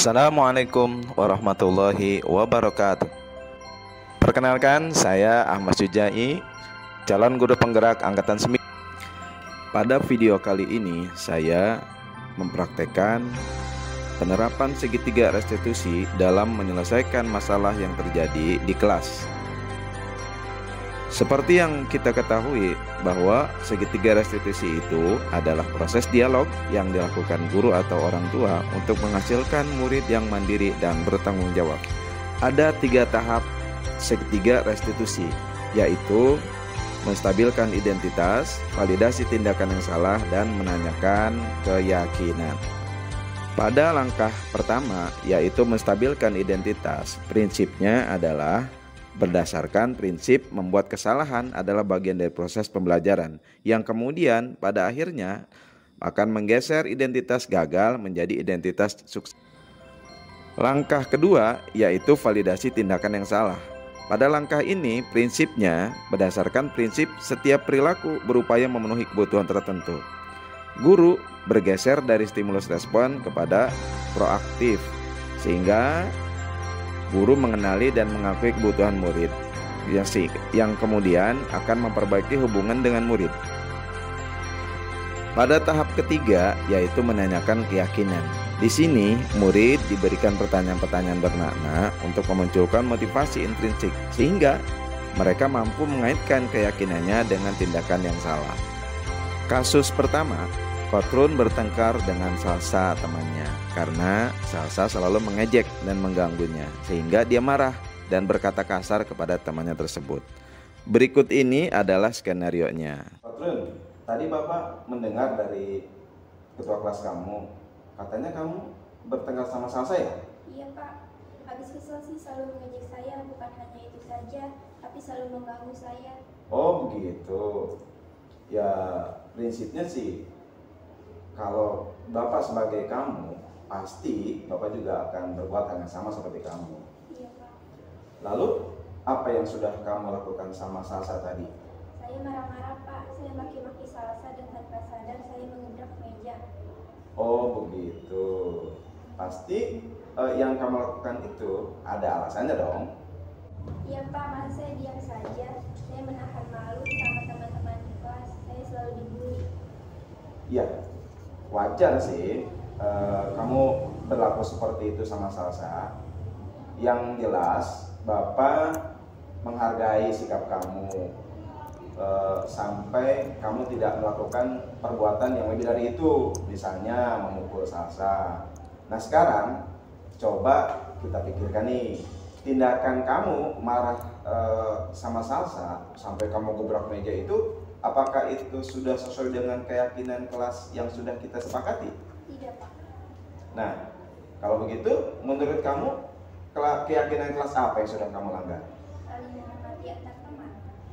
Assalamualaikum warahmatullahi wabarakatuh. Perkenalkan, saya Ahmad Sujai, calon guru penggerak angkatan 9. Pada video kali ini saya mempraktekkan penerapan segitiga restitusi dalam menyelesaikan masalah yang terjadi di kelas. Seperti yang kita ketahui bahwa segitiga restitusi itu adalah proses dialog yang dilakukan guru atau orang tua untuk menghasilkan murid yang mandiri dan bertanggung jawab. Ada 3 tahap segitiga restitusi, yaitu menstabilkan identitas, validasi tindakan yang salah, dan menanyakan keyakinan. Pada langkah pertama, yaitu menstabilkan identitas, prinsipnya adalah berdasarkan prinsip membuat kesalahan adalah bagian dari proses pembelajaran yang kemudian pada akhirnya akan menggeser identitas gagal menjadi identitas sukses. Langkah kedua yaitu validasi tindakan yang salah. Pada langkah ini prinsipnya berdasarkan prinsip setiap perilaku berupaya memenuhi kebutuhan tertentu. Guru bergeser dari stimulus respon kepada proaktif sehingga guru mengenali dan mengakui kebutuhan murid yang kemudian akan memperbaiki hubungan dengan murid. Pada tahap ketiga yaitu menanyakan keyakinan. Di sini murid diberikan pertanyaan-pertanyaan bermakna untuk memunculkan motivasi intrinsik sehingga mereka mampu mengaitkan keyakinannya dengan tindakan yang salah. Kasus pertama, Kotrun bertengkar dengan Salsa temannya karena Salsa selalu mengejek dan mengganggunya sehingga dia marah dan berkata kasar kepada temannya tersebut. Berikut ini adalah skenarionya. Kotrun, tadi Bapak mendengar dari ketua kelas kamu, katanya kamu bertengkar sama Salsa ya? Iya Pak, habis kesel sih selalu mengejek saya, bukan hanya itu saja, tapi selalu mengganggu saya. Oh begitu. Ya prinsipnya sih kalau Bapak sebagai kamu, pasti Bapak juga akan berbuat hal yang sama seperti kamu. Iya Pak. Lalu, apa yang sudah kamu lakukan sama Salsa tadi? Saya marah-marah Pak, saya maki-maki Salsa dan tanpa sadar saya mengebrak meja. Oh begitu. Pasti yang kamu lakukan itu ada alasannya dong? Iya Pak, masa saya diam saja, saya menahan malu sama teman-teman di kelas, saya selalu dibully. Iya. Wajar sih kamu berlaku seperti itu sama Salsa. Yang jelas Bapak menghargai sikap kamu sampai kamu tidak melakukan perbuatan yang lebih dari itu, misalnya memukul Salsa. Nah sekarang coba kita pikirkan nih, tindakan kamu marah sama Salsa sampai kamu gebrak meja itu, apakah itu sudah sesuai dengan keyakinan kelas yang sudah kita sepakati? Tidak Pak. Nah, kalau begitu, menurut kamu keyakinan kelas apa yang sudah kamu langgar? Saling menghormati antar teman.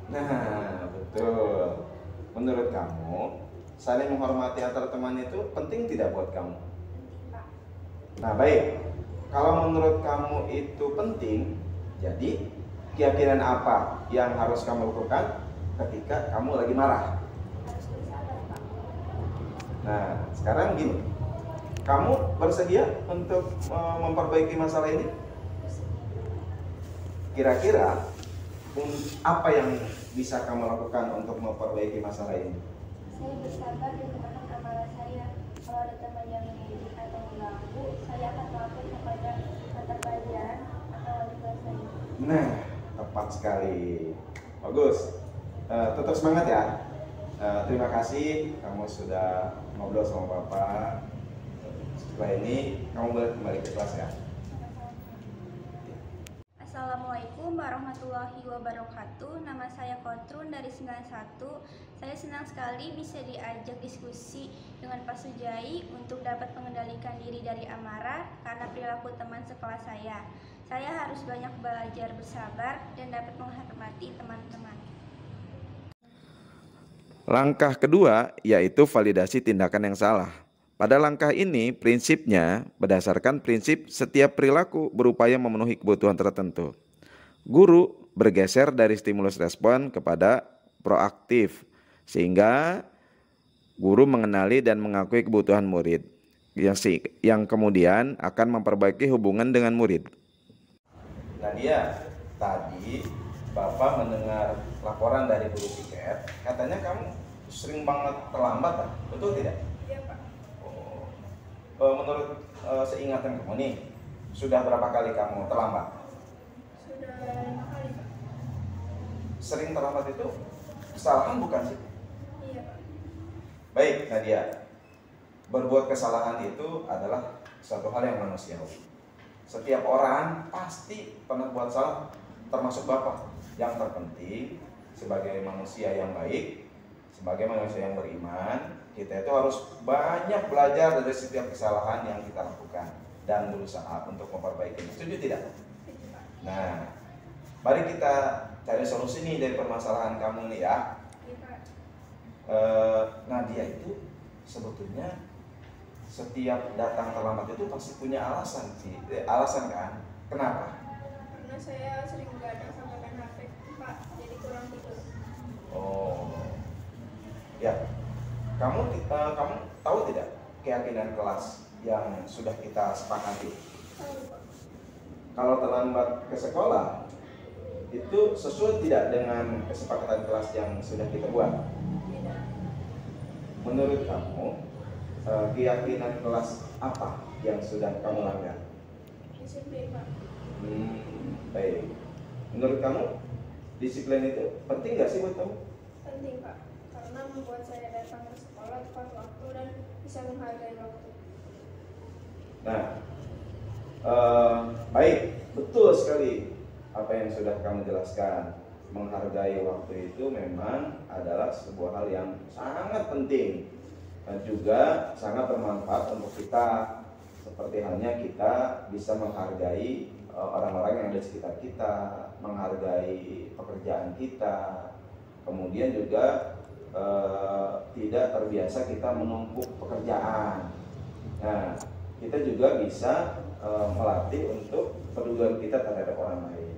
Nah, betul. Menurut kamu, saling menghormati antar teman itu penting tidak buat kamu? Penting Pak. Nah, baik. Kalau menurut kamu itu penting, jadi keyakinan apa yang harus kamu lakukan ketika kamu lagi marah? Harus bersabar Pak. Nah, sekarang gini, kamu bersedia untuk memperbaiki masalah ini? Kira-kira apa yang bisa kamu lakukan untuk memperbaiki masalah ini? Saya bersabar dan menahan amarah saya. Kalau ada teman yang mengejek atau mengganggu, saya akan melapor kepada mata pelajaran atau wali kelas saya. Nah, tepat sekali. Bagus. Tetap semangat ya. Terima kasih kamu sudah ngobrol sama Bapak. Setelah ini kamu boleh kembali ke kelas ya. Assalamualaikum warahmatullahi wabarakatuh. Nama saya Kotrun dari 91. Saya senang sekali bisa diajak diskusi dengan Pak Sujai untuk dapat mengendalikan diri dari amarah karena perilaku teman sekelas saya. Saya harus banyak belajar bersabar dan dapat menghormati teman-teman. Langkah kedua yaitu validasi tindakan yang salah. Pada langkah ini prinsipnya berdasarkan prinsip setiap perilaku berupaya memenuhi kebutuhan tertentu. Guru bergeser dari stimulus respon kepada proaktif sehingga guru mengenali dan mengakui kebutuhan murid yang kemudian akan memperbaiki hubungan dengan murid. Nadia, tadi Bapak mendengar laporan dari guru piket, katanya kamu sering banget terlambat, kan? Betul tidak? Iya, Pak. Menurut seingatan kamu nih, sudah berapa kali kamu terlambat? Sudah 5 kali, Pak. Sering terlambat itu kesalahan bukan sih? Iya, Pak. Baik, Nadia. Berbuat kesalahan itu adalah suatu hal yang manusiawi. Setiap orang pasti pernah buat salah, termasuk Bapak. Yang terpenting sebagai manusia yang baik, sebagai manusia yang beriman, kita itu harus banyak belajar dari setiap kesalahan yang kita lakukan dan berusaha untuk memperbaikinya. Setuju tidak? Setuju, Pak. Nah, mari kita cari solusi nih dari permasalahan kamu nih ya. Iya, Pak. Nadia itu sebetulnya setiap datang terlambat itu pasti punya alasan sih, alasan kan? Kenapa? Karena saya sering begadang sampai main HP, Pak, jadi kurang tidur. Oh, ya. Kamu tahu tidak keyakinan kelas yang sudah kita sepakati? Tahu, Pak. Kalau terlambat ke sekolah itu sesuai tidak dengan kesepakatan kelas yang sudah kita buat? Tidak. Menurut kamu keyakinan kelas apa yang sudah kamu langgar? Disiplin, Pak. Baik. Menurut kamu disiplin itu penting nggak sih buat kamu? Penting, Pak. Karena membuat saya datang ke sekolah tepat waktu dan bisa menghargai waktu. Nah, baik, betul sekali apa yang sudah kamu jelaskan. Menghargai waktu itu memang adalah sebuah hal yang sangat penting dan juga sangat bermanfaat untuk kita. Seperti halnya kita bisa menghargai orang-orang yang ada di sekitar kita, menghargai pekerjaan kita, kemudian juga tidak terbiasa kita menumpuk pekerjaan. Nah, kita juga bisa melatih untuk pedulian kita terhadap orang lain.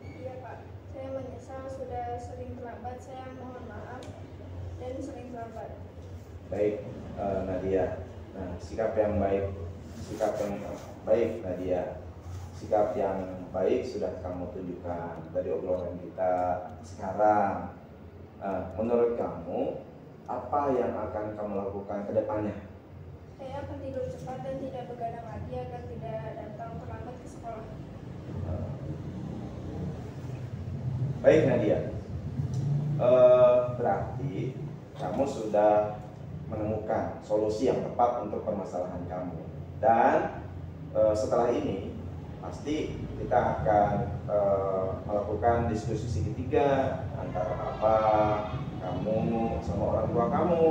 Iya, Pak. Saya menyesal sudah sering terlambat. Saya mohon maaf dan sering terlambat. Baik, Nadia. Nah, sikap yang baik Nadia. Sikap yang baik sudah kamu tunjukkan dari obrolan kita sekarang. Menurut kamu, apa yang akan kamu lakukan ke depannya? Saya akan tidur cepat dan tidak begadang lagi agar tidak datang terlambat ke sekolah. Baik, Nadia. Berarti kamu sudah menemukan solusi yang tepat untuk permasalahan kamu. Dan setelah ini pasti kita akan melakukan diskusi segitiga antara Bapak, kamu, sama orang tua kamu,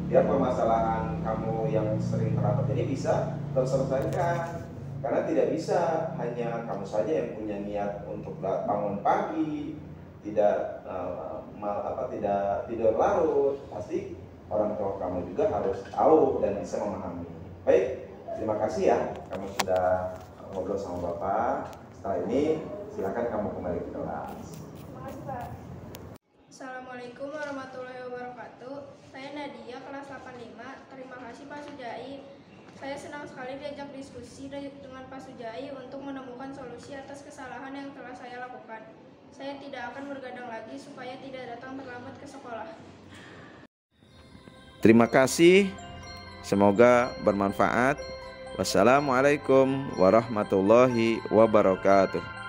biar permasalahan kamu yang sering terlambat ini bisa terselesaikan. Karena tidak bisa hanya kamu saja yang punya niat untuk bangun pagi, tidak tidak tidur larut. Pasti orang tua kamu juga harus tahu dan bisa memahami. Baik, terima kasih ya kamu sudah ngobrol sama Bapak. Setelah ini silakan kamu kembali ke kelas. Terima kasih, Pak. Assalamualaikum warahmatullahi wabarakatuh. Saya Nadia, kelas 85. Terima kasih Pak Sujai. Saya senang sekali diajak diskusi dengan Pak Sujai untuk menemukan solusi atas kesalahan yang telah saya lakukan. Saya tidak akan bergadang lagi supaya tidak datang terlambat ke sekolah. Terima kasih, semoga bermanfaat. Wassalamualaikum warahmatullahi wabarakatuh.